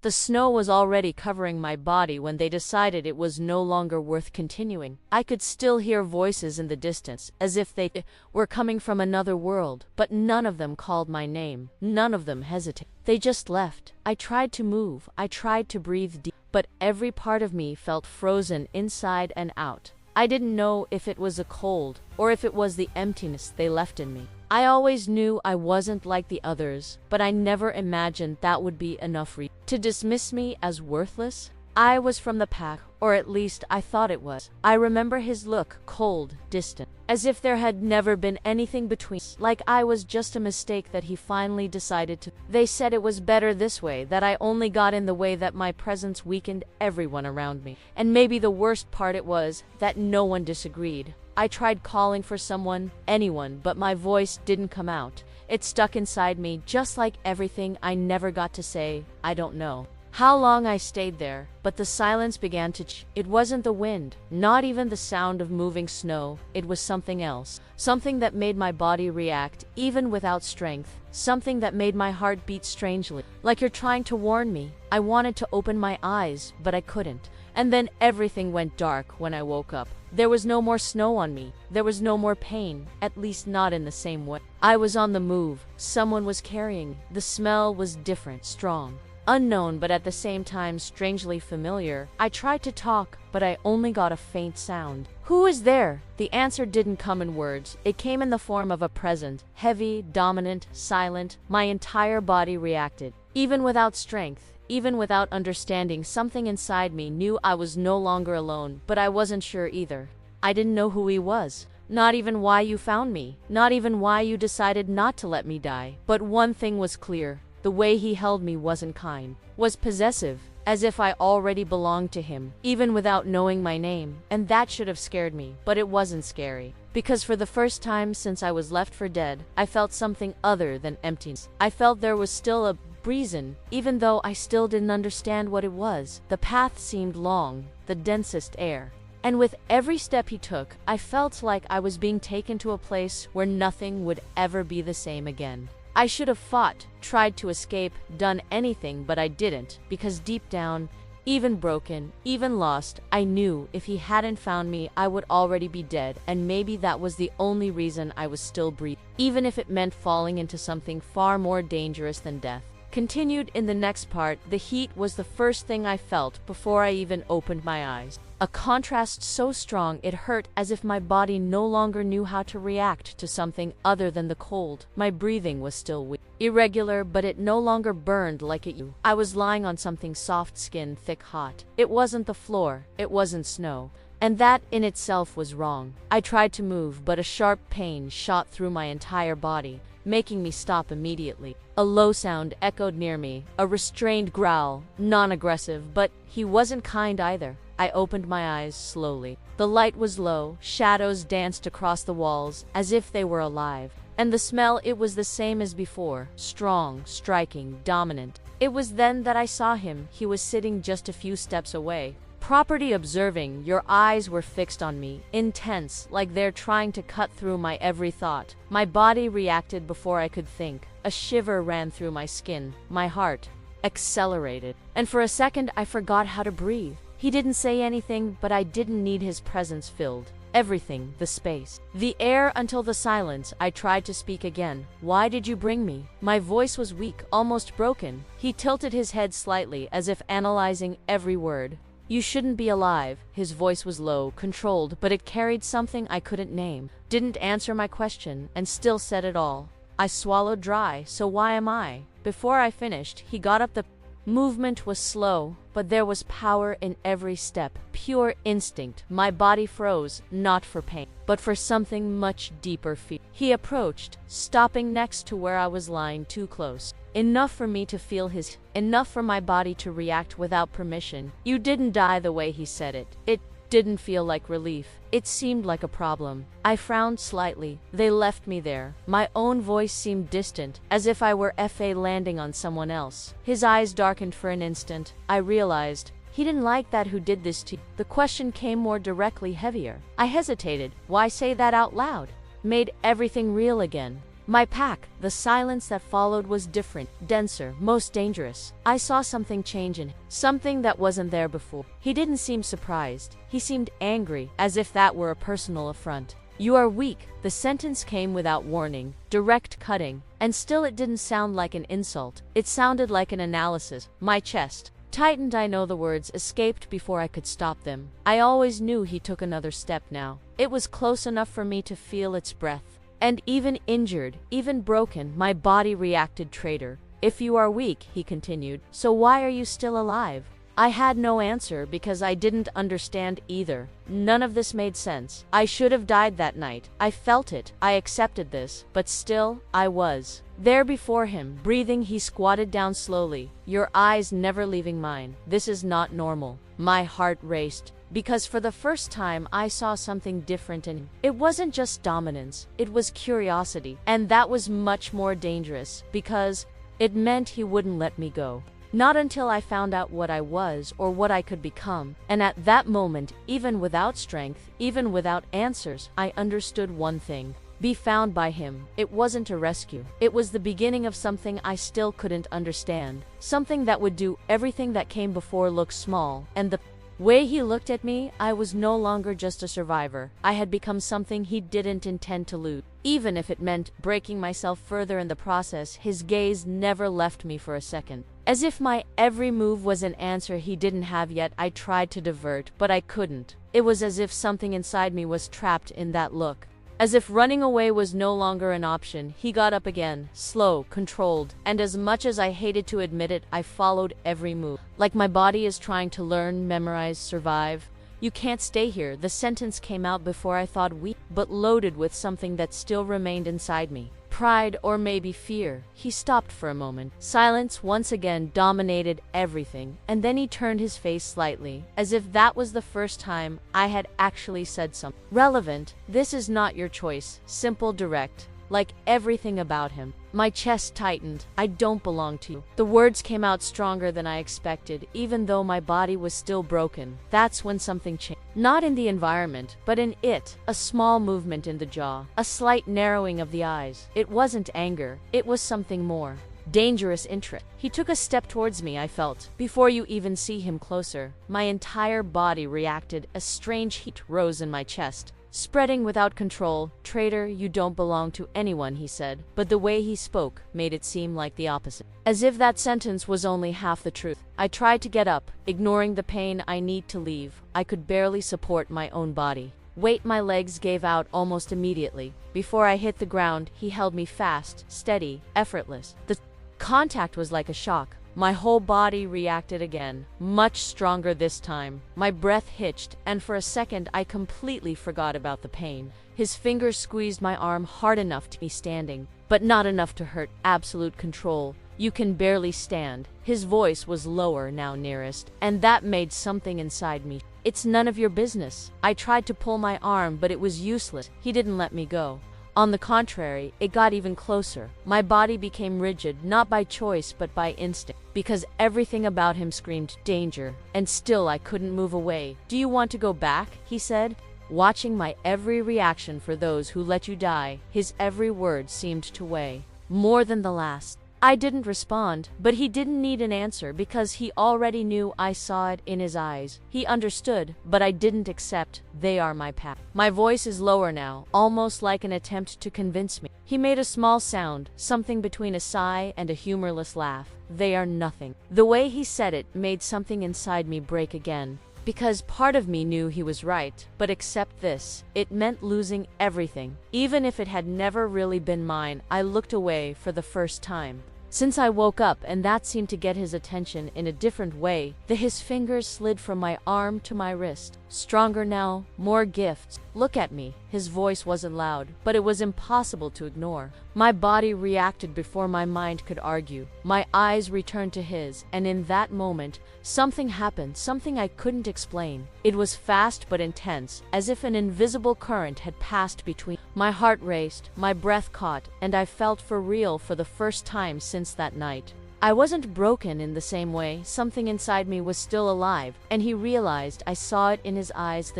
The snow was already covering my body when they decided it was no longer worth continuing. I could still hear voices in the distance, as if they were coming from another world, but none of them called my name. None of them hesitated. They just left. I tried to move. I tried to breathe deep, but every part of me felt frozen inside and out. I didn't know if it was a cold or if it was the emptiness they left in me. I always knew I wasn't like the others, but I never imagined that would be enough to dismiss me as worthless. I was from the pack, or at least I thought it was. I remember his look, cold, distant, as if there had never been anything between us, like I was just a mistake that he finally decided to. They said it was better this way, that I only got in the way, that my presence weakened everyone around me. And maybe the worst part it was that no one disagreed. I tried calling for someone, anyone, but my voice didn't come out. It stuck inside me, just like everything I never got to say. I don't know how long I stayed there, but the silence began to change. It wasn't the wind, not even the sound of moving snow. It was something else. Something that made my body react, even without strength. Something that made my heart beat strangely. Like you're trying to warn me. I wanted to open my eyes, but I couldn't. And then everything went dark when I woke up. There was no more snow on me. There was no more pain, at least not in the same way. I was on the move. Someone was carrying me. The smell was different, strong, unknown, but at the same time strangely familiar. I tried to talk, but I only got a faint sound. Who is there? The answer didn't come in words. It came in the form of a presence, heavy, dominant, silent. My entire body reacted. Even without strength, even without understanding, something inside me knew I was no longer alone, but I wasn't sure either. I didn't know who he was. Not even why you found me. Not even why you decided not to let me die. But one thing was clear. The way he held me wasn't kind, was possessive, as if I already belonged to him, even without knowing my name. And that should have scared me, but it wasn't scary. Because for the first time since I was left for dead, I felt something other than emptiness. I felt there was still a reason, even though I still didn't understand what it was. The path seemed long, the densest air. And with every step he took, I felt like I was being taken to a place where nothing would ever be the same again. I should have fought, tried to escape, done anything, but I didn't, because deep down, even broken, even lost, I knew if he hadn't found me, I would already be dead, and maybe that was the only reason I was still breathing, even if it meant falling into something far more dangerous than death. Continued in the next part, the heat was the first thing I felt before I even opened my eyes. A contrast so strong it hurt, as if my body no longer knew how to react to something other than the cold. My breathing was still weak, irregular, but it no longer burned like it used to. I was lying on something soft skin, thick, hot. It wasn't the floor, it wasn't snow. And that in itself was wrong. I tried to move, but a sharp pain shot through my entire body, making me stop immediately. A low sound echoed near me, a restrained growl, non-aggressive, but he wasn't kind either. I opened my eyes slowly. The light was low, shadows danced across the walls, as if they were alive. And the smell, it was the same as before, strong, striking, dominant. It was then that I saw him. He was sitting just a few steps away. Property observing, your eyes were fixed on me, intense, like they're trying to cut through my every thought. My body reacted before I could think. A shiver ran through my skin. My heart accelerated. And for a second, I forgot how to breathe. He didn't say anything, but I didn't need his presence filled everything, the space, the air, until the silence. I tried to speak again. Why did you bring me? My voice was weak, almost broken. He tilted his head slightly, as if analyzing every word. You shouldn't be alive. His voice was low, controlled, but it carried something I couldn't name. Didn't answer my question, and still said it all. I swallowed dry. So why am I? Before I finished, he got up. The movement was slow, but there was power in every step. Pure instinct. My body froze, not for pain, but for something much deeper fear. He approached, stopping next to where I was lying, too close. Enough for me to feel his, enough for my body to react without permission. You didn't die the way he said it. It didn't feel like relief. It seemed like a problem. I frowned slightly. They left me there. My own voice seemed distant, as if I were landing on someone else. His eyes darkened for an instant. I realized he didn't like that. Who did this to you? The question came more directly, heavier. I hesitated. Why say that out loud? Made everything real again. My pack. The silence that followed was different, denser, most dangerous. I saw something change in him, something that wasn't there before. He didn't seem surprised. He seemed angry, as if that were a personal affront. You are weak. The sentence came without warning, direct, cutting, and still it didn't sound like an insult. It sounded like an analysis. My chest tightened. I know the words escaped before I could stop them. I always knew he took another step now. It was close enough for me to feel its breath. And even injured, even broken, my body reacted. Traitor. If you are weak, he continued, so why are you still alive? I had no answer because I didn't understand either. None of this made sense. I should have died that night. I felt it. I accepted this. But still, I was there before him, breathing. He squatted down slowly, your eyes never leaving mine. This is not normal. My heart raced, because for the first time I saw something different in him. It wasn't just dominance, it was curiosity. And that was much more dangerous, because it meant he wouldn't let me go. Not until I found out what I was or what I could become. And at that moment, even without strength, even without answers, I understood one thing. Be found by him. It wasn't a rescue. It was the beginning of something I still couldn't understand. Something that would do everything that came before look small. And the way he looked at me, I was no longer just a survivor. I had become something he didn't intend to lose. Even if it meant breaking myself further in the process, his gaze never left me for a second. As if my every move was an answer he didn't have yet. I tried to divert, but I couldn't. It was as if something inside me was trapped in that look. As if running away was no longer an option. He got up again, slow, controlled, and as much as I hated to admit it, I followed every move. Like my body is trying to learn, memorize, survive. You can't stay here. The sentence came out before I thought weak, but loaded with something that still remained inside me. Pride or maybe fear. He stopped for a moment. Silence once again dominated everything, and then he turned his face slightly, as if that was the first time I had actually said something relevant. This is not your choice. Simple, direct. Like everything about him. My chest tightened. I don't belong to you. The words came out stronger than I expected, even though my body was still broken. That's when something changed. Not in the environment, but in it. A small movement in the jaw. A slight narrowing of the eyes. It wasn't anger. It was something more. Dangerous interest. He took a step towards me, I felt. Before you even see him closer, my entire body reacted. A strange heat rose in my chest, spreading without control. Traitor, you don't belong to anyone, he said, but the way he spoke made it seem like the opposite. As if that sentence was only half the truth. I tried to get up, ignoring the pain. I need to leave. I could barely support my own body. Weight. My legs gave out almost immediately. Before I hit the ground, he held me fast, steady, effortless. The contact was like a shock. My whole body reacted again, much stronger this time. My breath hitched, and for a second I completely forgot about the pain. His fingers squeezed my arm hard enough to be standing, but not enough to hurt. Absolute control. You can barely stand. His voice was lower now, nearest, and that made something inside me. It's none of your business. I tried to pull my arm, but it was useless. He didn't let me go. On the contrary, it got even closer. My body became rigid, not by choice but by instinct, because everything about him screamed danger, and still I couldn't move away. Do you want to go back? He said, watching my every reaction. For those who let you die. His every word seemed to weigh more than the last. I didn't respond, but he didn't need an answer because he already knew. I saw it in his eyes. He understood, but I didn't accept. They are my path. My voice is lower now, almost like an attempt to convince me. He made a small sound, something between a sigh and a humorless laugh. They are nothing. The way he said it made something inside me break again. Because part of me knew he was right, but accept this, it meant losing everything. Even if it had never really been mine. I looked away for the first time since I woke up, and that seemed to get his attention in a different way. His fingers slid from my arm to my wrist. Stronger now, more gifts. Look at me. His voice wasn't loud, but it was impossible to ignore. My body reacted before my mind could argue. My eyes returned to his, and in that moment, something happened, something I couldn't explain. It was fast but intense, as if an invisible current had passed between. My heart raced, my breath caught, and I felt for real for the first time since that night. I wasn't broken in the same way. Something inside me was still alive, and he realized. I saw it in his eyes.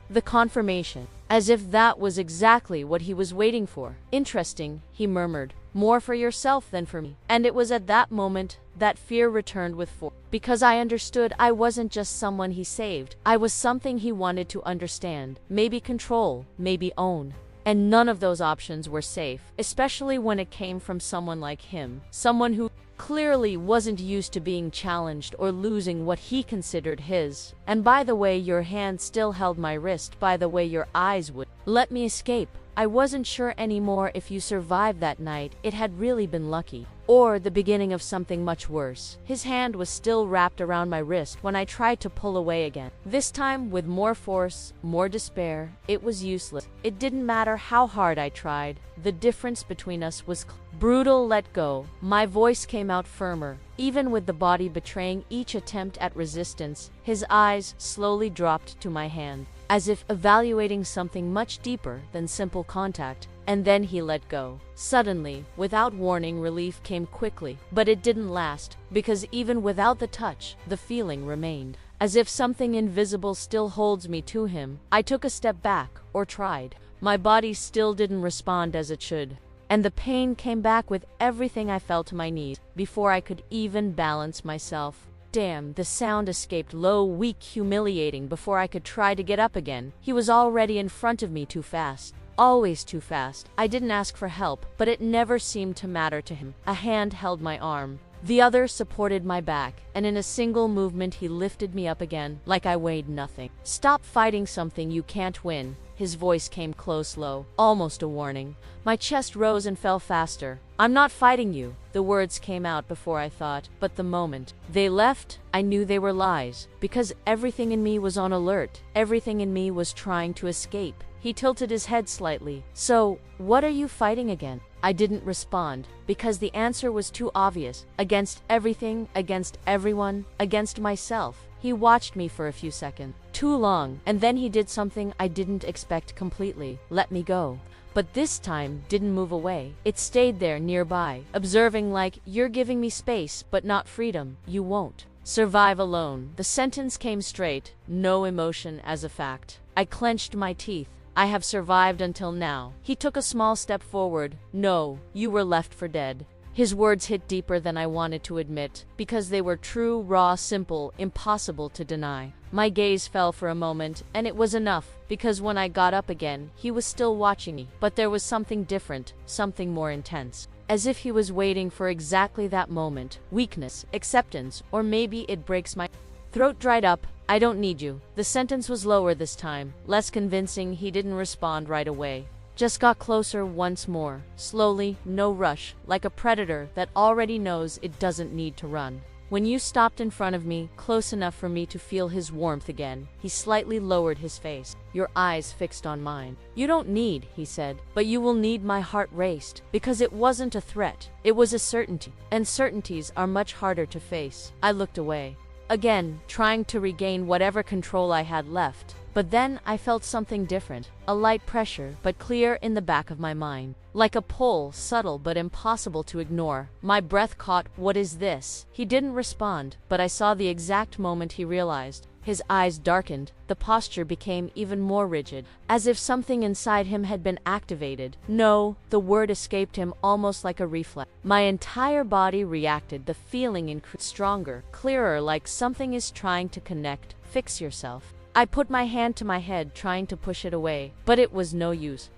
The confirmation. as if that was exactly what he was waiting for. Interesting, he murmured. More for yourself than for me. And it was at that moment that fear returned with force. Because I understood I wasn't just someone he saved. I was something he wanted to understand, maybe control, maybe own. And none of those options were safe, especially when it came from someone like him, someone who clearly wasn't used to being challenged or losing what he considered his. And by the way your hand still held my wrist, by the way your eyes would let me escape. I wasn't sure anymore if you survived that night, it had really been lucky, or the beginning of something much worse. His hand was still wrapped around my wrist when I tried to pull away again. This time with more force, more despair. It was useless. It didn't matter how hard I tried. The difference between us was brutal. Let go. My voice came out firmer, even with the body betraying each attempt at resistance. His eyes slowly dropped to my hand, as if evaluating something much deeper than simple contact, and then he let go. Suddenly, without warning, relief came quickly, but it didn't last, because even without the touch, the feeling remained. As if something invisible still holds me to him. I took a step back, or tried. My body still didn't respond as it should, and the pain came back with everything I fell to my knees, before I could even balance myself. Damn, the sound escaped low, weak, humiliating before I could try to get up again. He was already in front of me too fast. Always too fast. I didn't ask for help, but it never seemed to matter to him. A hand held my arm. The other supported my back, and in a single movement he lifted me up again, like I weighed nothing. Stop fighting something you can't win. His voice came close, low, almost a warning. My chest rose and fell faster. I'm not fighting you. The words came out before I thought, but the moment they left, I knew they were lies, because everything in me was on alert. Everything in me was trying to escape. He tilted his head slightly. So, what are you fighting again? I didn't respond, because the answer was too obvious. Against everything, against everyone, against myself. He watched me for a few seconds. Too long, and then he did something I didn't expect completely. Let me go. But this time, didn't move away. It stayed there nearby, observing like, you're giving me space, but not freedom. You won't survive alone. The sentence came straight, no emotion as a fact. I clenched my teeth. I have survived until now. He took a small step forward. No, you were left for dead. His words hit deeper than I wanted to admit, because they were true, raw, simple, impossible to deny. My gaze fell for a moment, and it was enough, because when I got up again, he was still watching me. But there was something different, something more intense. As if he was waiting for exactly that moment. Weakness, acceptance, or maybe it breaks my throat dried up. I don't need you. The sentence was lower this time, less convincing. He didn't respond right away. Just got closer once more, slowly, no rush, like a predator that already knows it doesn't need to run. When you stopped in front of me, close enough for me to feel his warmth again, he slightly lowered his face, your eyes fixed on mine. You don't need, he said, but you will need. My heart raced, because it wasn't a threat, it was a certainty, and certainties are much harder to face. I looked away, again, trying to regain whatever control I had left. But then I felt something different, a light pressure, but clear in the back of my mind. Like a pull, subtle but impossible to ignore. My breath caught. What is this? He didn't respond, but I saw the exact moment he realized. His eyes darkened, the posture became even more rigid, as if something inside him had been activated. No, the word escaped him almost like a reflex. My entire body reacted, the feeling increased stronger, clearer, like something is trying to connect. Fix yourself. I put my hand to my head, trying to push it away, but it was no use.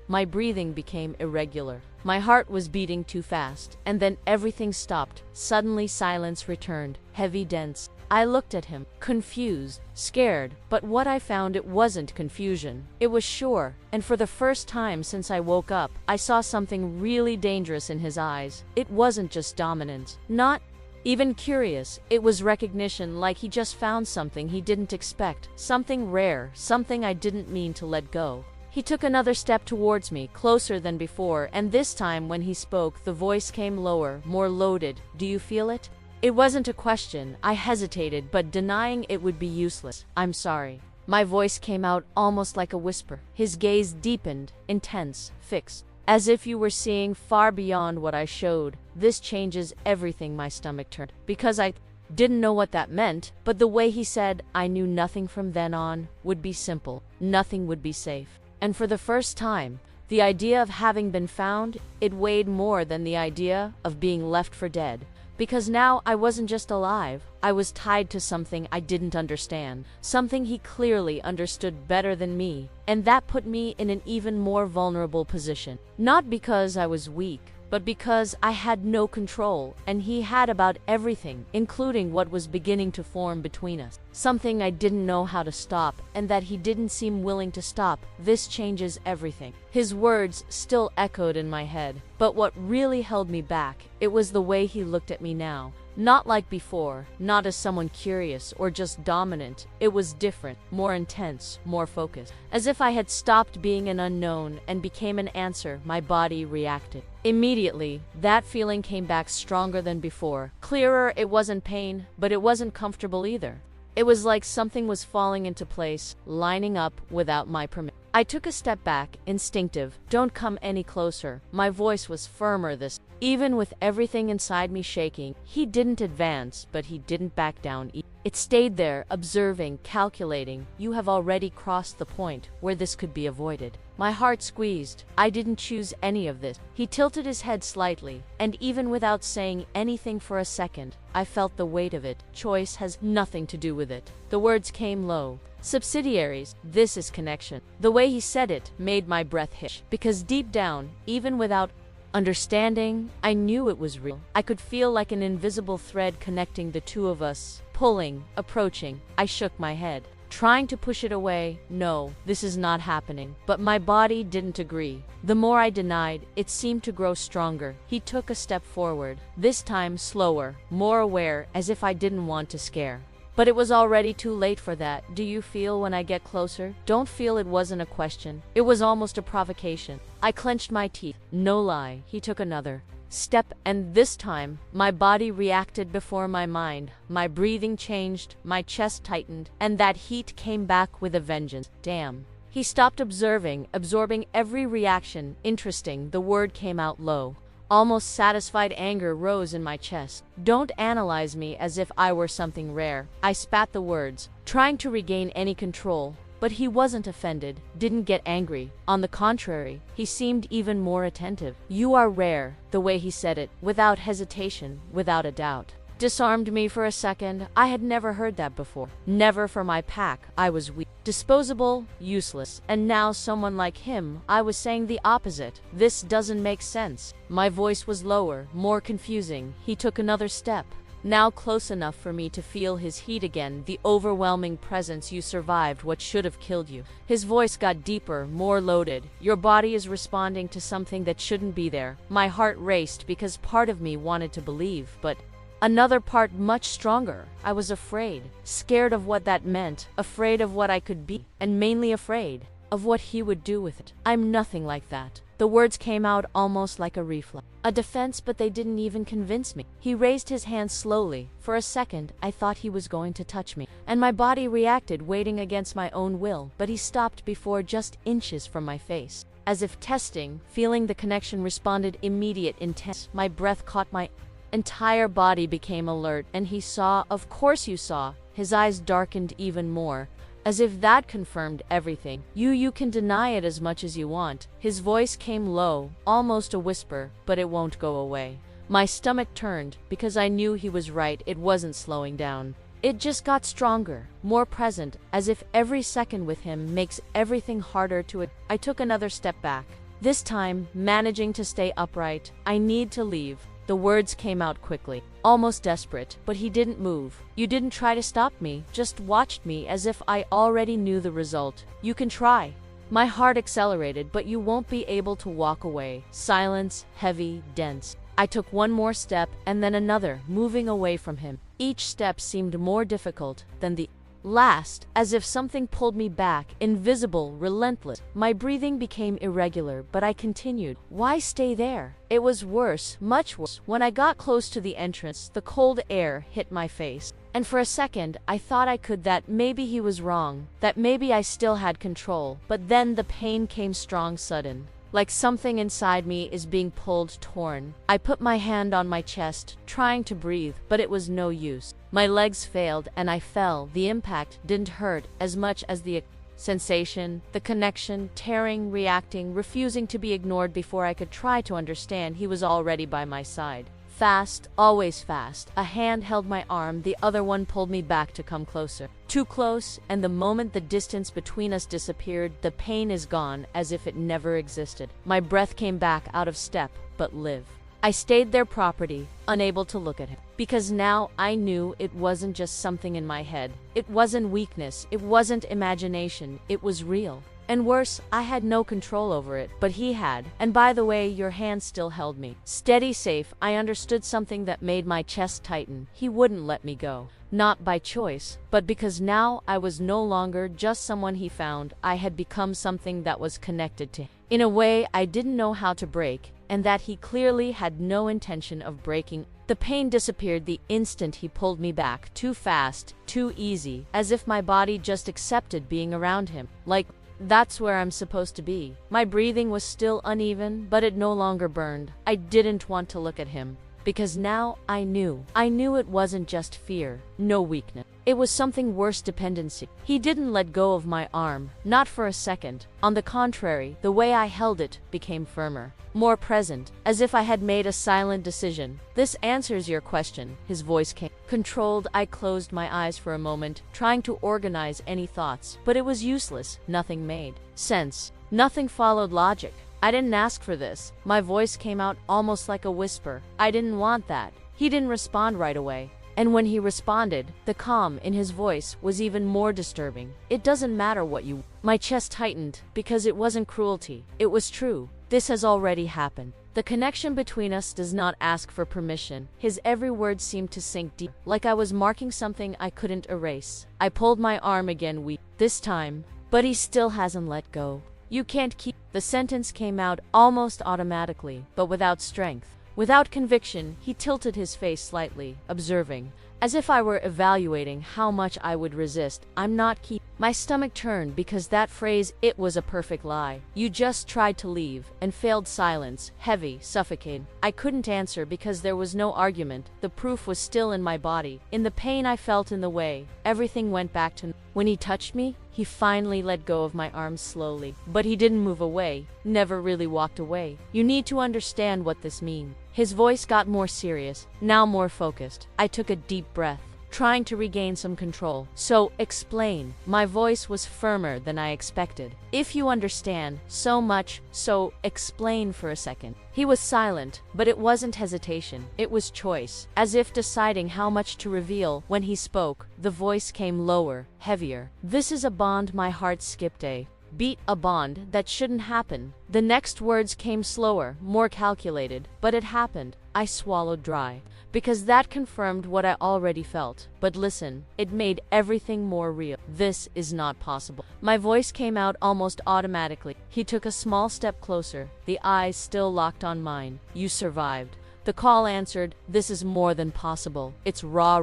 My breathing became irregular. My heart was beating too fast, and then everything stopped. Suddenly silence returned, heavy, dense. I looked at him, confused, scared, but what I found, it wasn't confusion. It was sure, and for the first time since I woke up, I saw something really dangerous in his eyes. It wasn't just dominance, not even curious, it was recognition, like he just found something he didn't expect, something rare, something I didn't mean to let go. He took another step towards me, closer than before, and this time when he spoke, the voice came lower, more loaded. Do you feel it? It wasn't a question. I hesitated, but denying it would be useless. I'm sorry. My voice came out almost like a whisper. His gaze deepened, intense, fixed. As if you were seeing far beyond what I showed. This changes everything. My stomach turned, because I didn't know what that meant, but the way he said, I knew nothing from then on would be simple. Nothing would be safe. And for the first time, the idea of having been found, it weighed more than the idea of being left for dead. Because now I wasn't just alive, I was tied to something I didn't understand, something he clearly understood better than me, and that put me in an even more vulnerable position. Not because I was weak, but because I had no control, and he had about everything, including what was beginning to form between us. Something I didn't know how to stop, and that he didn't seem willing to stop. This changes everything. His words still echoed in my head, but what really held me back, it was the way he looked at me now. Not like before, not as someone curious or just dominant. It was different, more intense, more focused. As if I had stopped being an unknown and became an answer, my body reacted. Immediately, that feeling came back stronger than before. Clearer, it wasn't pain, but it wasn't comfortable either. It was like something was falling into place, lining up without my permission. I took a step back, instinctive. Don't come any closer. My voice was firmer this. Even with everything inside me shaking, he didn't advance, but he didn't back down. It stayed there, observing, calculating. You have already crossed the point where this could be avoided. My heart squeezed. I didn't choose any of this. He tilted his head slightly, and even without saying anything for a second, I felt the weight of it. Choice has nothing to do with it. The words came low. Subsidiaries, this is connection. The way he said it made my breath hitch, because deep down, even without understanding, I knew it was real. I could feel like an invisible thread connecting the two of us, pulling, approaching. I shook my head, trying to push it away. No, this is not happening. But my body didn't agree. The more I denied, it seemed to grow stronger. He took a step forward, this time slower, more aware, as if I didn't want to scare. But it was already too late for that. Do you feel when I get closer? Don't feel. It wasn't a question. It was almost a provocation. I clenched my teeth. No lie. He took another step, and this time, my body reacted before my mind. My breathing changed, my chest tightened, and that heat came back with a vengeance. Damn. He stopped observing, absorbing every reaction. Interesting. The word came out low. Almost satisfied anger rose in my chest. Don't analyze me as if I were something rare. I spat the words, trying to regain any control. But he wasn't offended, didn't get angry. On the contrary, he seemed even more attentive. You are rare, the way he said it, without hesitation, without a doubt. Disarmed me for a second. I had never heard that before. Never for my pack. I was weak, disposable, useless. And now someone like him, I was saying the opposite. This doesn't make sense. My voice was lower, more confusing. He took another step, now close enough for me to feel his heat again, the overwhelming presence. You survived what should have killed you. His voice got deeper, more loaded. Your body is responding to something that shouldn't be there. My heart raced because part of me wanted to believe, but another part much stronger. I was afraid, scared of what that meant, afraid of what I could be, and mainly afraid of what he would do with it. I'm nothing like that. The words came out almost like a reflex, a defense, but they didn't even convince me. He raised his hand slowly. For a second, I thought he was going to touch me, and my body reacted, waiting against my own will, but he stopped before just inches from my face. As if testing, feeling the connection, responded immediate, intense. My breath caught. My entire body became alert, and he saw. Of course you saw. His eyes darkened even more, as if that confirmed everything. You can deny it as much as you want. His voice came low, almost a whisper, but it won't go away. My stomach turned, because I knew he was right. It wasn't slowing down. It just got stronger, more present, as if every second with him makes everything harder to. I took another step back, this time managing to stay upright. I need to leave. The words came out quickly, almost desperate, but he didn't move. You didn't try to stop me, just watched me as if I already knew the result. You can try. My heart accelerated, but you won't be able to walk away. Silence, heavy, dense. I took one more step and then another, moving away from him. Each step seemed more difficult than the last, as if something pulled me back, invisible, relentless. My breathing became irregular, but I continued. Why stay there? It was worse, much worse. When I got close to the entrance, the cold air hit my face, and for a second, I thought that maybe he was wrong, that maybe I still had control. But then the pain came strong, sudden. Like something inside me is being pulled, torn. I put my hand on my chest, trying to breathe, but it was no use. My legs failed and I fell. The impact didn't hurt as much as the Sensation, the connection, tearing, reacting, refusing to be ignored before I could try to understand. He was already by my side. Fast, always fast. A hand held my arm, the other one pulled me back to come closer. Too close, and the moment the distance between us disappeared, the pain is gone, as if it never existed. My breath came back, out of step, but live. I stayed there, property, unable to look at him. Because now I knew it wasn't just something in my head. It wasn't weakness, it wasn't imagination, it was real. And worse, I had no control over it, but he had. And by the way, your hand still held me. Steady, safe. I understood something that made my chest tighten. He wouldn't let me go. Not by choice, but because now I was no longer just someone he found. I had become something that was connected to him in a way I didn't know how to break, and that he clearly had no intention of breaking. The pain disappeared the instant he pulled me back, too fast, too easy, as if my body just accepted being around him. Like, that's where I'm supposed to be. My breathing was still uneven, but it no longer burned. I didn't want to look at him, because now I knew. I knew it wasn't just fear, no weakness. It was something worse, dependency. He didn't let go of my arm, not for a second. On the contrary, the way I held it became firmer, more present, as if I had made a silent decision. This answers your question, his voice came. Controlled, I closed my eyes for a moment, trying to organize any thoughts, but it was useless. Nothing made sense. Nothing followed logic. I didn't ask for this. My voice came out almost like a whisper. I didn't want that. He didn't respond right away. And when he responded, the calm in his voice was even more disturbing. It doesn't matter what you... My chest tightened, because it wasn't cruelty. It was true. This has already happened. The connection between us does not ask for permission. His every word seemed to sink deep, like I was marking something I couldn't erase. I pulled my arm again, weak this time, but he still hasn't let go. You can't keep... The sentence came out almost automatically, but without strength. Without conviction. He tilted his face slightly, observing, as if I were evaluating how much I would resist. I'm not keep... My stomach turned, because that phrase, it was a perfect lie. You just tried to leave, and failed. Silence, heavy, suffocating. I couldn't answer because there was no argument. The proof was still in my body, in the pain I felt in the way. Everything went back to... When he touched me, he finally let go of my arms slowly. But he didn't move away, never really walked away. You need to understand what this means. His voice got more serious, now more focused. I took a deep breath, trying to regain some control. So, explain. My voice was firmer than I expected. If you understand so much, so explain for a second. He was silent, but it wasn't hesitation. It was choice, as if deciding how much to reveal. When he spoke, the voice came lower, heavier. This is a bond my heart skipped a beat, a bond that shouldn't happen. The next words came slower, more calculated, but it happened. I swallowed dry, because that confirmed what I already felt. But listen, it made everything more real. This is not possible. My voice came out almost automatically. He took a small step closer, the eyes still locked on mine. You survived. The call answered. This is more than possible. It's raw,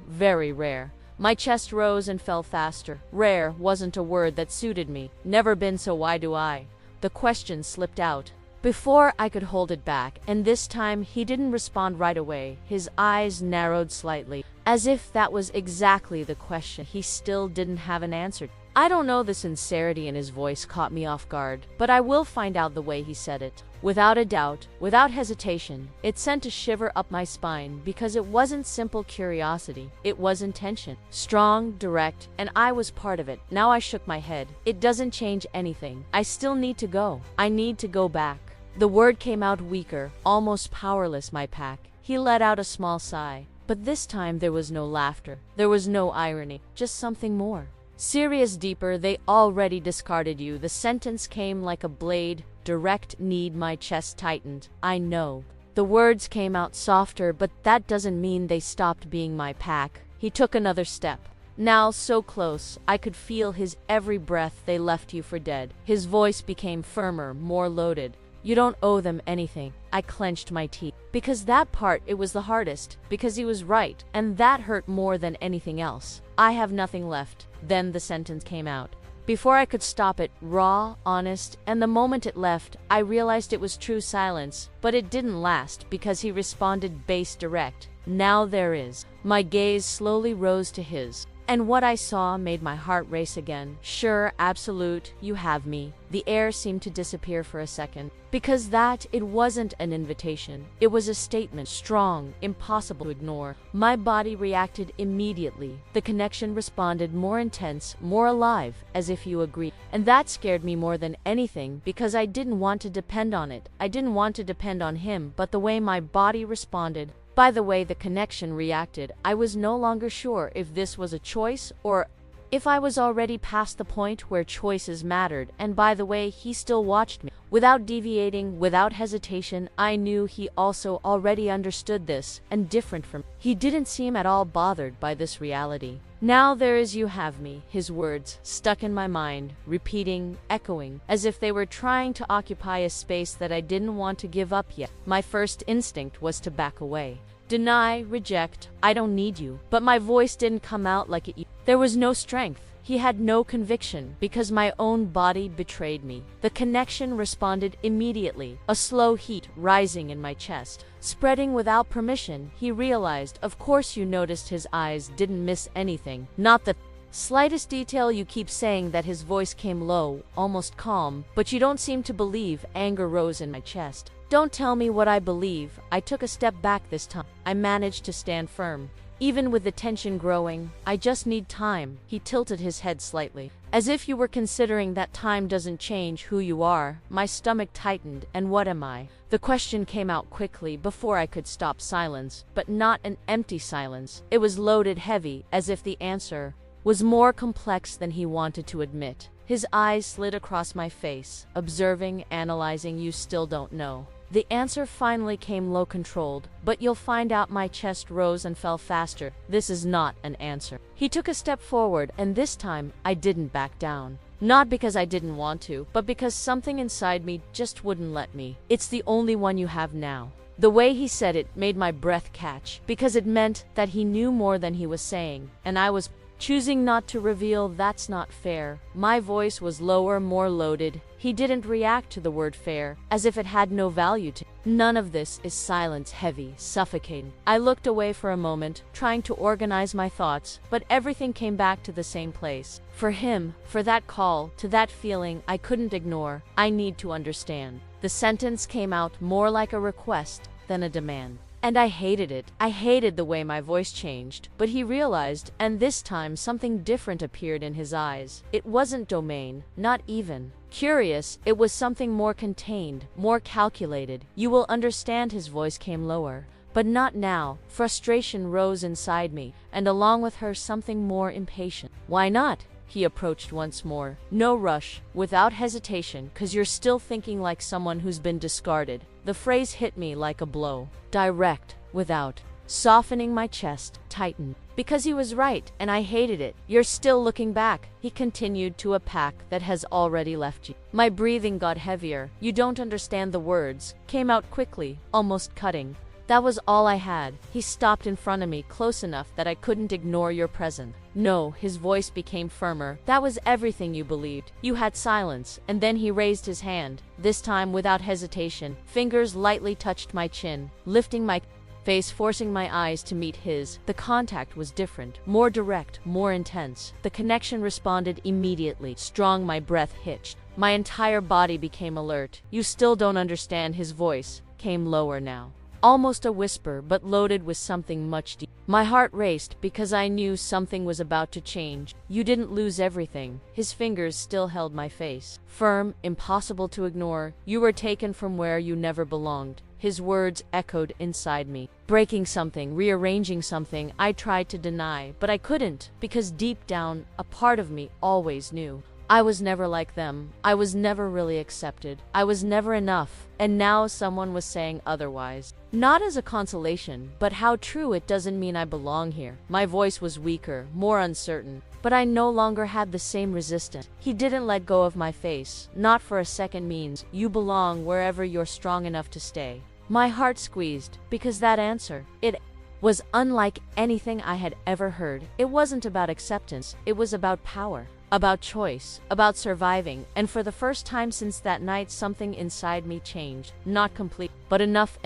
very rare. My chest rose and fell faster. Rare wasn't a word that suited me. Never been, so why do I? The question slipped out before I could hold it back, and this time he didn't respond right away. His eyes narrowed slightly, as if that was exactly the question he still didn't have an answer. I don't know, the sincerity in his voice caught me off guard, but I will find out the way he said it. Without a doubt, without hesitation, it sent a shiver up my spine, because it wasn't simple curiosity, it was intention. Strong, direct, and I was part of it. Now I shook my head. It doesn't change anything. I still need to go. I need to go back. The word came out weaker, almost powerless. My pack. He let out a small sigh, but this time there was no laughter. There was no irony, just something more serious, deeper. They already discarded you. The sentence came like a blade, direct. Need. My chest tightened. I know. The words came out softer, but that doesn't mean they stopped being my pack. He took another step. Now so close, I could feel his every breath. They left you for dead. His voice became firmer, more loaded. You don't owe them anything. I clenched my teeth. Because that part, it was the hardest. Because he was right, and that hurt more than anything else. I have nothing left. Then the sentence came out. Before I could stop it, raw, honest, and the moment it left, I realized it was true silence. But it didn't last, because he responded base, direct. Now there is. My gaze slowly rose to his. And what I saw made my heart race again. Sure, absolute, you have me. The air seemed to disappear for a second. Because it wasn't an invitation. It was a statement, strong, impossible to ignore. My body reacted immediately. The connection responded more intense, more alive, as if you agreed. And that scared me more than anything, because I didn't want to depend on it. I didn't want to depend on him, but the way my body responded, by the way the connection reacted, I was no longer sure if this was a choice or if I was already past the point where choices mattered. And by the way, he still watched me. Without deviating, without hesitation, I knew he also already understood this, and different from me. He didn't seem at all bothered by this reality. Now there is you have me, his words, stuck in my mind, repeating, echoing, as if they were trying to occupy a space that I didn't want to give up yet. My first instinct was to back away. Deny, reject, I don't need you. But my voice didn't come out like it. There was no strength. He had no conviction, because my own body betrayed me. The connection responded immediately, a slow heat rising in my chest. Spreading without permission, he realized, of course you noticed his eyes didn't miss anything. Not the slightest detail. You keep saying that. His voice came low, almost calm, but you don't seem to believe. Anger rose in my chest. Don't tell me what I believe. I took a step back this time. I managed to stand firm. Even with the tension growing, I just need time. He tilted his head slightly. As if you were considering that time doesn't change who you are. My stomach tightened. And what am I? The question came out quickly before I could stop. Silence, but not an empty silence. It was loaded, heavy, as if the answer was more complex than he wanted to admit. His eyes slid across my face, observing, analyzing. You still don't know. The answer finally came, low, controlled, but you'll find out. My chest rose and fell faster. This is not an answer. He took a step forward, and this time, I didn't back down. Not because I didn't want to, but because something inside me just wouldn't let me. It's the only one you have now. The way he said it made my breath catch, because it meant that he knew more than he was saying, and I was choosing not to reveal. That's not fair. My voice was lower, more loaded. He didn't react to the word fair, as if it had no value to him. None of this is. Silence, heavy, suffocating. I looked away for a moment, trying to organize my thoughts, but everything came back to the same place. For him, for that call, to that feeling I couldn't ignore. I need to understand. The sentence came out more like a request than a demand. And I hated it. I hated the way my voice changed. But he realized, and this time something different appeared in his eyes. It wasn't domain, not even curious. It was something more contained, more calculated. You will understand. His voice came lower. But not now. Frustration rose inside me, and along with her something more impatient. Why not? He approached once more. No rush, without hesitation, 'cause you're still thinking like someone who's been discarded. The phrase hit me like a blow. Direct, without softening. My chest tightened. Because he was right, and I hated it. You're still looking back, he continued, to a pack that has already left you. My breathing got heavier. You don't understand. The words came out quickly, almost cutting. That was all I had. He stopped in front of me, close enough that I couldn't ignore your presence. No, his voice became firmer. That was everything you believed. You had silence. And then he raised his hand, this time without hesitation. Fingers lightly touched my chin, lifting my face, forcing my eyes to meet his. The contact was different, more direct, more intense. The connection responded immediately, strong. My breath hitched. My entire body became alert. You still don't understand. His voice came lower now. Almost a whisper, but loaded with something much deeper. My heart raced because I knew something was about to change. You didn't lose everything. His fingers still held my face. Firm, impossible to ignore. You were taken from where you never belonged. His words echoed inside me. Breaking something, rearranging something I tried to deny, but I couldn't, because deep down, a part of me always knew. I was never like them. I was never really accepted. I was never enough. And now someone was saying otherwise. Not as a consolation, but how true. It doesn't mean I belong here. My voice was weaker, more uncertain. But I no longer had the same resistance. He didn't let go of my face. Not for a second. Means you belong wherever you're strong enough to stay. My heart squeezed, because that answer, it was unlike anything I had ever heard. It wasn't about acceptance. It was about power. about choice, about surviving, and for the first time since that night something inside me changed. Not complete, but enough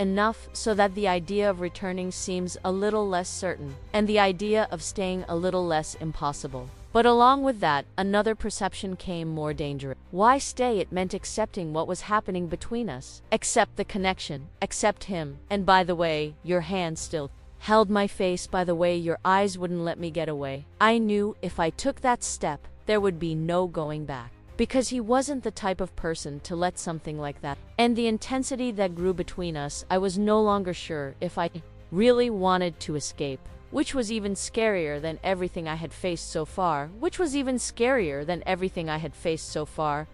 so that the idea of returning seems a little less certain, and the idea of staying a little less impossible. But along with that, another perception came more dangerous. Why stay? It meant accepting what was happening between us. Accept the connection. Accept him. And by the way, your hand still held my face. By the way, your eyes wouldn't let me get away. I knew if I took that step, there would be no going back. Because he wasn't the type of person to let something like that. And the intensity that grew between us, I was no longer sure if I really wanted to escape. Which was even scarier than everything I had faced so far.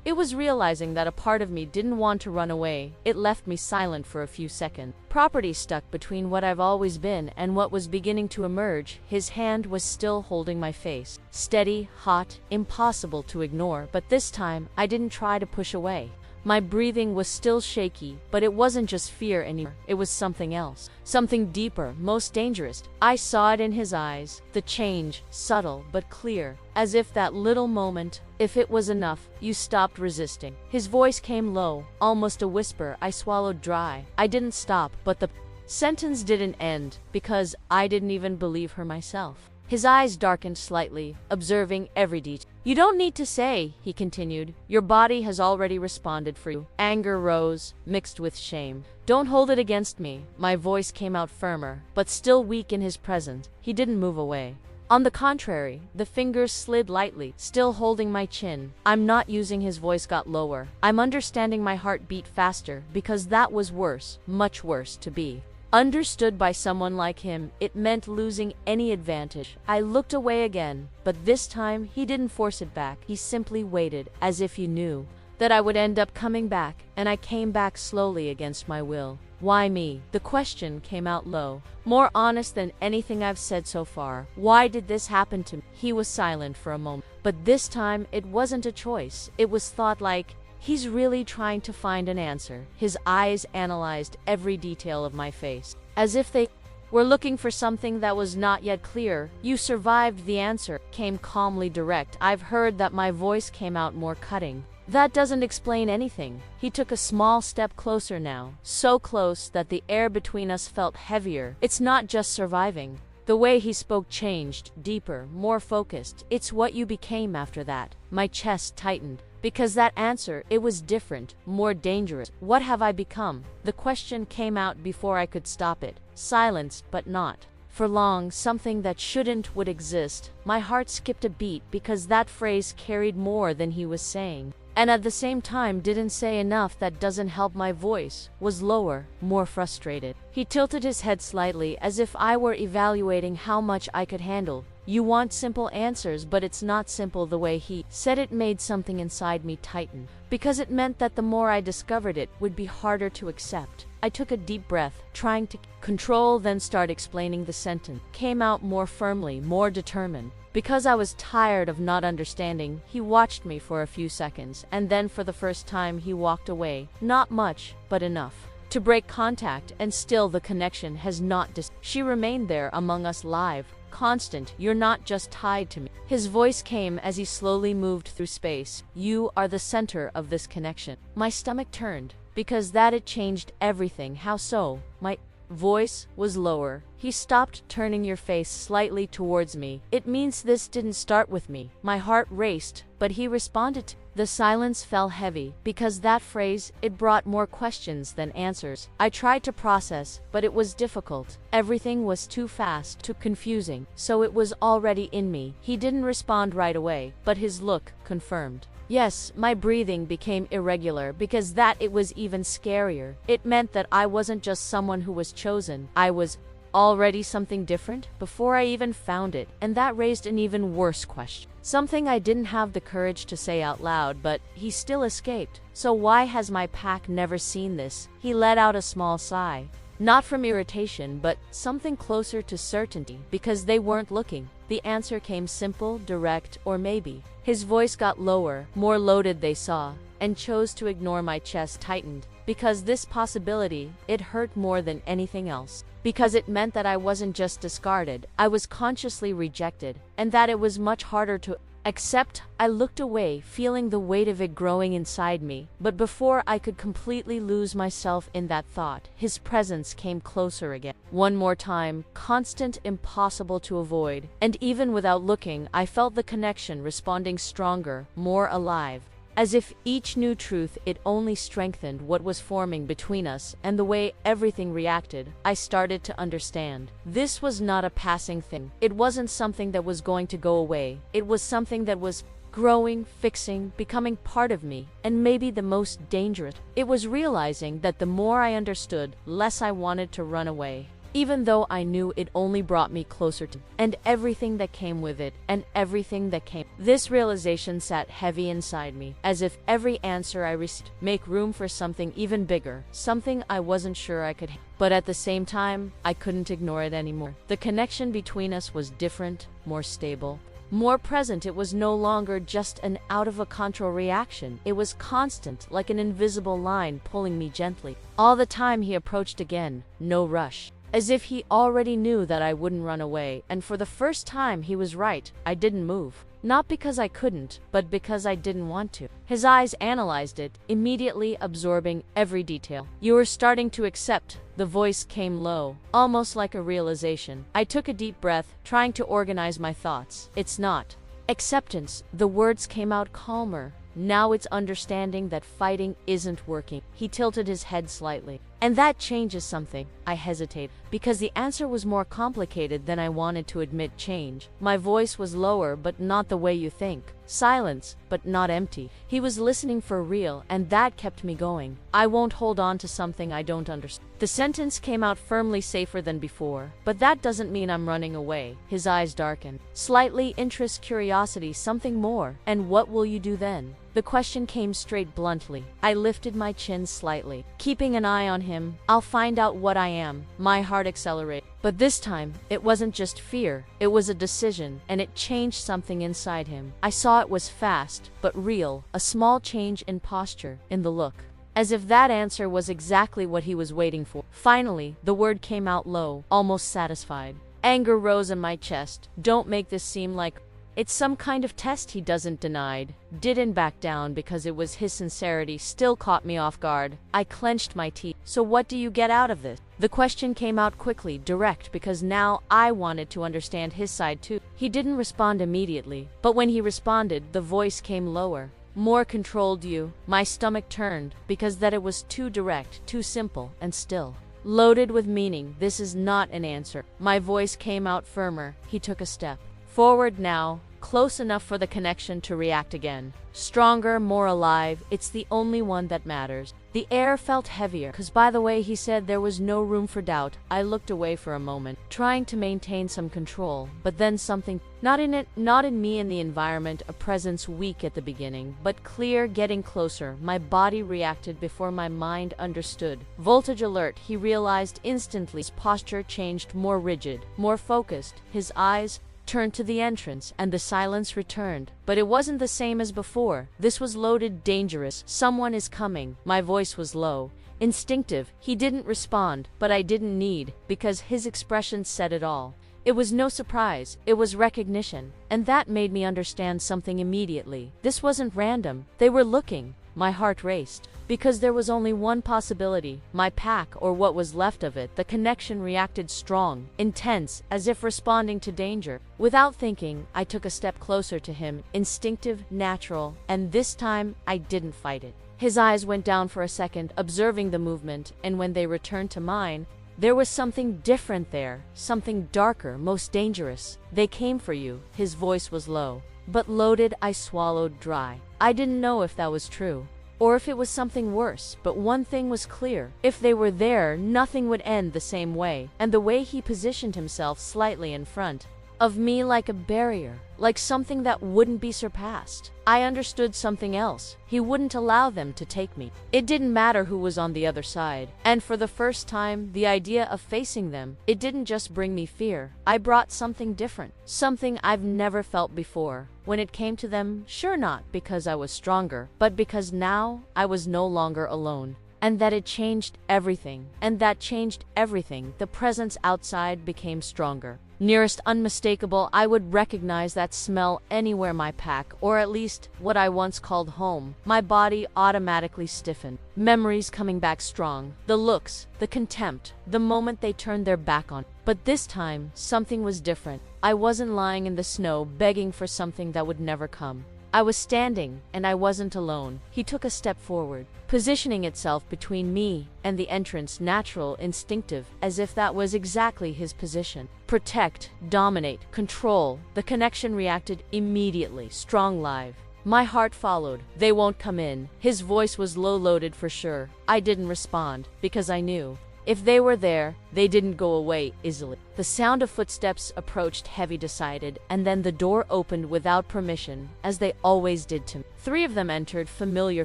It was realizing that a part of me didn't want to run away. It left me silent for a few seconds. Property stuck between what I've always been and what was beginning to emerge. His hand was still holding my face. Steady, hot, impossible to ignore, but this time I didn't try to push away. My breathing was still shaky, but it wasn't just fear anymore. It was something else. Something deeper, most dangerous. I saw it in his eyes. The change, subtle but clear. As if that little moment, if it was enough, you stopped resisting. His voice came low, almost a whisper. I swallowed dry. I didn't stop, but the sentence didn't end, because I didn't even believe her myself. His eyes darkened slightly, observing every detail. You don't need to say, he continued. Your body has already responded for you. Anger rose, mixed with shame. Don't hold it against me. My voice came out firmer, but still weak in his presence. He didn't move away. On the contrary, the fingers slid lightly, still holding my chin. I'm not using. His voice got lower. I'm understanding. My heart beat faster, because that was worse, much worse to be understood by someone like him. It meant losing any advantage. I looked away again, but this time he didn't force it back. He simply waited, as if he knew that I would end up coming back, and I came back slowly against my will. Why me? The question came out low, more honest than anything I've said so far. Why did this happen to me? He was silent for a moment, but this time it wasn't a choice. It was thought. Like, he's really trying to find an answer. His eyes analyzed every detail of my face, as if they were looking for something that was not yet clear. You survived. The answer came calmly direct. I've heard that. My voice came out more cutting. That doesn't explain anything. He took a small step closer now, so close that the air between us felt heavier. It's not just surviving. The way he spoke changed, deeper, more focused. It's what you became after that. My chest tightened. Because that answer, it was different, more dangerous. What have I become? The question came out before I could stop it. Silence, but not for long. Something that shouldn't would exist. My heart skipped a beat because that phrase carried more than he was saying. And at the same time didn't say enough. That doesn't help. My voice was lower, more frustrated. He tilted his head slightly, as if I were evaluating how much I could handle. You want simple answers, but it's not simple. The way he said it made something inside me tighten, because it meant that the more I discovered, it would be harder to accept. I took a deep breath, trying to control, then start explaining. The sentence came out more firmly, more determined. Because I was tired of not understanding, he watched me for a few seconds, and then for the first time he walked away. Not much, but enough to break contact, and still the connection has not She remained there among us, live, constant. You're not just tied to me. His voice came as he slowly moved through space. You are the center of this connection. My stomach turned, because that it changed everything. How so? My voice was lower. He stopped, turning your face slightly towards me. It means this didn't start with me. My heart raced, but he responded. The silence fell heavy, because that phrase, it brought more questions than answers. I tried to process, but it was difficult. Everything was too fast, too confusing, so it was already in me. He didn't respond right away, but his look confirmed. Yes, my breathing became irregular, because that it was even scarier. It meant that I wasn't just someone who was chosen. I was already something different before I even found it, and that raised an even worse question. Something I didn't have the courage to say out loud, but he still escaped. So why has my pack never seen this? He let out a small sigh. Not from irritation, but something closer to certainty, because they weren't looking. The answer came simple, direct, or maybe. His voice got lower, more loaded. They saw, and chose to ignore. My chest tightened, because this possibility, it hurt more than anything else. Because it meant that I wasn't just discarded, I was consciously rejected, and that it was much harder to Except, I looked away, feeling the weight of it growing inside me. But before I could completely lose myself in that thought, his presence came closer again. One more time, constant, impossible to avoid. And even without looking, I felt the connection responding stronger, more alive. As if each new truth, it only strengthened what was forming between us, and the way everything reacted, I started to understand. This was not a passing thing. It wasn't something that was going to go away. It was something that was growing, fixing, becoming part of me, and maybe the most dangerous. It was realizing that the more I understood, less I wanted to run away. Even though I knew it only brought me closer to, and everything that came with it, and everything that came. This realization sat heavy inside me, as if every answer I received make room for something even bigger, something I wasn't sure I could. But at the same time, I couldn't ignore it anymore. The connection between us was different, more stable, more present. It was no longer just an out-of-control reaction. It was constant, like an invisible line pulling me gently. All the time he approached again, no rush. As if he already knew that I wouldn't run away, and for the first time he was right. I didn't move. Not because I couldn't, but because I didn't want to. His eyes analyzed it, immediately absorbing every detail. "You are starting to accept." The voice came low, almost like a realization. I took a deep breath, trying to organize my thoughts. "It's not acceptance." The words came out calmer. "Now it's understanding that fighting isn't working." He tilted his head slightly. "And that changes something." I hesitated, because the answer was more complicated than I wanted to admit. Change. My voice was lower, but not the way you think. Silence, but not empty. He was listening for real, and that kept me going. "I won't hold on to something I don't understand." The sentence came out firmly, safer than before. "But that doesn't mean I'm running away." His eyes darkened. Slightly, interest, curiosity, something more. "And what will you do then?" The question came straight, bluntly. I lifted my chin slightly, keeping an eye on him. "I'll find out what I am." My heart accelerated. But this time, it wasn't just fear. It was a decision, and it changed something inside him. I saw it was fast, but real. A small change in posture, in the look. As if that answer was exactly what he was waiting for. Finally, the word came out low, almost satisfied. Anger rose in my chest. "Don't make this seem like it's some kind of test." He didn't back down, because it was his sincerity still caught me off guard. I clenched my teeth. "So what do you get out of this?" The question came out quickly, direct, because now I wanted to understand his side too. He didn't respond immediately, but when he responded, the voice came lower, more controlled. "You." My stomach turned, because that it was too direct, too simple, and still loaded with meaning. "This is not an answer." My voice came out firmer. He took a step forward now, close enough for the connection to react again. Stronger, more alive. "It's the only one that matters." The air felt heavier, because by the way he said there was no room for doubt. I looked away for a moment, trying to maintain some control, but then something, not in me, in the environment, a presence weak at the beginning, but clear, getting closer. My body reacted before my mind understood. Voltage alert, he realized instantly. His posture changed, more rigid, more focused. His eyes turned to the entrance, and the silence returned. But it wasn't the same as before. This was loaded, dangerous. "Someone is coming." My voice was low, instinctive. He didn't respond, but I didn't need, because his expression said it all. It was no surprise, it was recognition. And that made me understand something immediately. This wasn't random. They were looking. My heart raced. Because there was only one possibility, my pack, or what was left of it. The connection reacted strong, intense, as if responding to danger. Without thinking, I took a step closer to him, instinctive, natural, and this time, I didn't fight it. His eyes went down for a second, observing the movement, and when they returned to mine, there was something different there, something darker, most dangerous. "They came for you." His voice was low, but loaded. I swallowed dry. I didn't know if that was true, or if it was something worse, but one thing was clear. If they were there, nothing would end the same way. And the way he positioned himself slightly in front of me, like a barrier, like something that wouldn't be surpassed. I understood something else. He wouldn't allow them to take me. It didn't matter who was on the other side. And for the first time, the idea of facing them, it didn't just bring me fear. I brought something different, something I've never felt before. When it came to them, sure, not because I was stronger, but because now I was no longer alone. And that it changed everything. And that changed everything. The presence outside became stronger. Nearest unmistakable, I would recognize that smell anywhere my pack, or at least what I once called home. My body automatically stiffened. Memories coming back strong. The looks, the contempt, the moment they turned their back on. But this time, something was different. I wasn't lying in the snow, begging for something that would never come. I was standing, and I wasn't alone. He took a step forward, positioning itself between me and the entrance, natural, instinctive, as if that was exactly his position. Protect, dominate, control. The connection reacted immediately, strong, live. My heart followed. They won't come in. His voice was low-loaded for sure. I didn't respond, because I knew. If they were there, they didn't go away easily. The sound of footsteps approached, heavy, decided, and then the door opened without permission, as they always did to me. 3 of them entered, familiar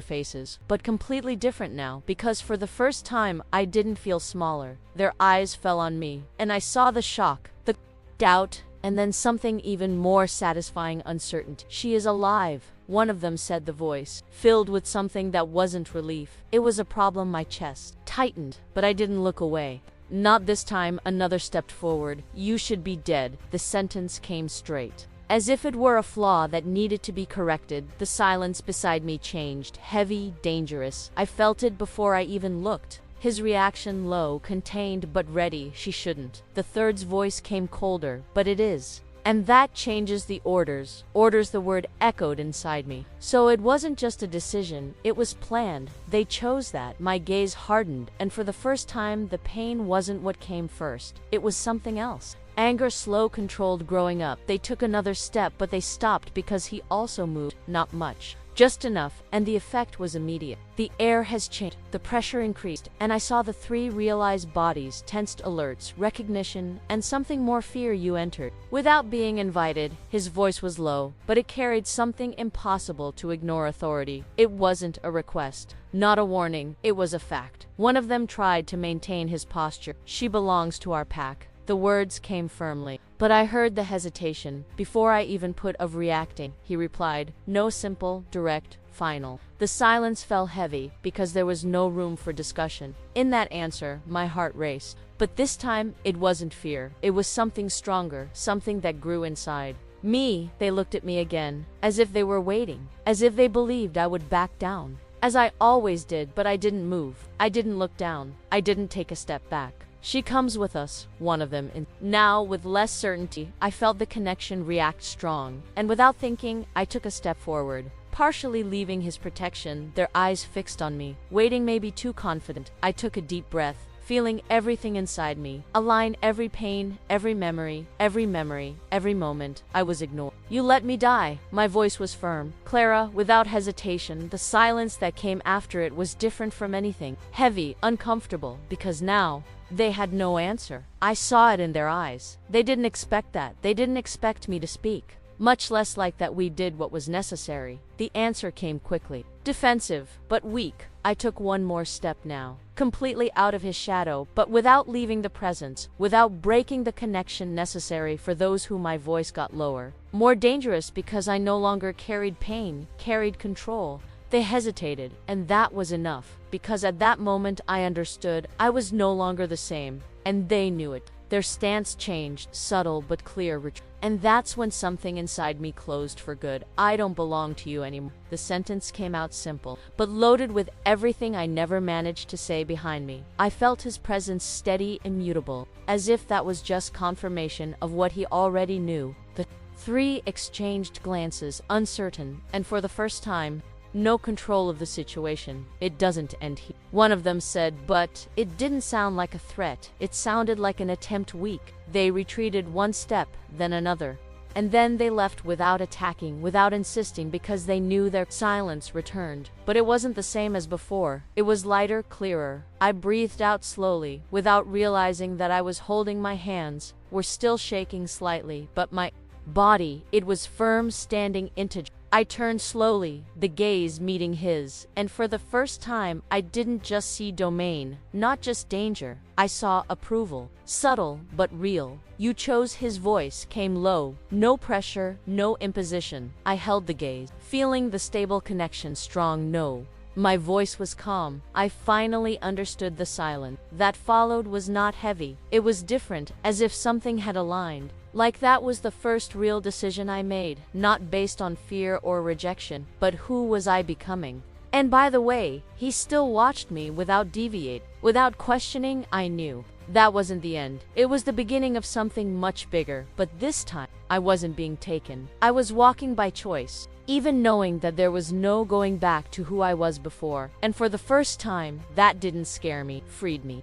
faces, but completely different now, because for the first time I didn't feel smaller. Their eyes fell on me, and I saw the shock, the doubt, and then something even more satisfying, uncertainty. She is alive, one of them said, the voice filled with something that wasn't relief. It was a problem. My chest tightened, but I didn't look away. Not this time. Another stepped forward. You should be dead. The sentence came straight, as if it were a flaw that needed to be corrected. The silence beside me changed, heavy, dangerous. I felt it before I even looked. His reaction, low, contained, but ready. She shouldn't. The third's voice came colder, but it is. And that changes the orders. Orders, the word echoed inside me. So it wasn't just a decision, it was planned. They chose that. My gaze hardened, and for the first time, the pain wasn't what came first. It was something else. Anger, slow, controlled, growing up. They took another step, but they stopped because he also moved. Not much. Just enough, and the effect was immediate. The air has changed, the pressure increased, and I saw the 3 realized bodies, tensed alerts, recognition, and something more, fear. You entered. Without being invited, his voice was low, but it carried something impossible to ignore. Authority. It wasn't a request, not a warning, it was a fact. One of them tried to maintain his posture. She belongs to our pack. The words came firmly, but I heard the hesitation. Before I even put of reacting, he replied, no, simple, direct, final. The silence fell heavy, because there was no room for discussion. In that answer, my heart raced. But this time, it wasn't fear. It was something stronger, something that grew inside me. They looked at me again, as if they were waiting, as if they believed I would back down. As I always did, but I didn't move. I didn't look down. I didn't take a step back. She comes with us, one of them. Now, with less certainty, I felt the connection react strong, and without thinking, I took a step forward, partially leaving his protection, their eyes fixed on me, waiting, maybe too confident. I took a deep breath, feeling everything inside me, align, every pain, every memory, every moment. I was ignored. You let me die. My voice was firm. Clara, without hesitation. The silence that came after it was different from anything. Heavy, uncomfortable, because now, they had no answer. I saw it in their eyes. They didn't expect that. They didn't expect me to speak. Much less like that we did what was necessary. The answer came quickly. Defensive, but weak. I took one more step now. Completely out of his shadow, but without leaving the presence, without breaking the connection necessary for those who my voice got lower. More dangerous because I no longer carried pain, carried control. They hesitated, and that was enough, because at that moment I understood I was no longer the same, and they knew it. Their stance changed, subtle but clear, and that's when something inside me closed for good. I don't belong to you anymore. The sentence came out simple, but loaded with everything I never managed to say behind me. I felt his presence steady, immutable, as if that was just confirmation of what he already knew. The 3 exchanged glances, uncertain, and for the first time, no control of the situation. It doesn't end here. One of them said, but it didn't sound like a threat. It sounded like an attempt, weak. They retreated one step, then another. And then they left without attacking, without insisting, because they knew their silence returned. But it wasn't the same as before. It was lighter, clearer. I breathed out slowly, without realizing that I was holding my hands, were still shaking slightly, but my body, it was firm, standing integer. I turned slowly, the gaze meeting his, and for the first time, I didn't just see domain, not just danger. I saw approval, subtle but real. You chose. His voice came low, no pressure, no imposition. I held the gaze, feeling the stable connection strong. No My voice was calm. I finally understood the silence that followed was not heavy. It was different, as if something had aligned. Like that was the first real decision I made, not based on fear or rejection, but who was I becoming? And by the way, he still watched me without deviate. Without questioning, I knew. That wasn't the end. It was the beginning of something much bigger, but this time, I wasn't being taken. I was walking by choice, even knowing that there was no going back to who I was before. And for the first time, that didn't scare me, freed me.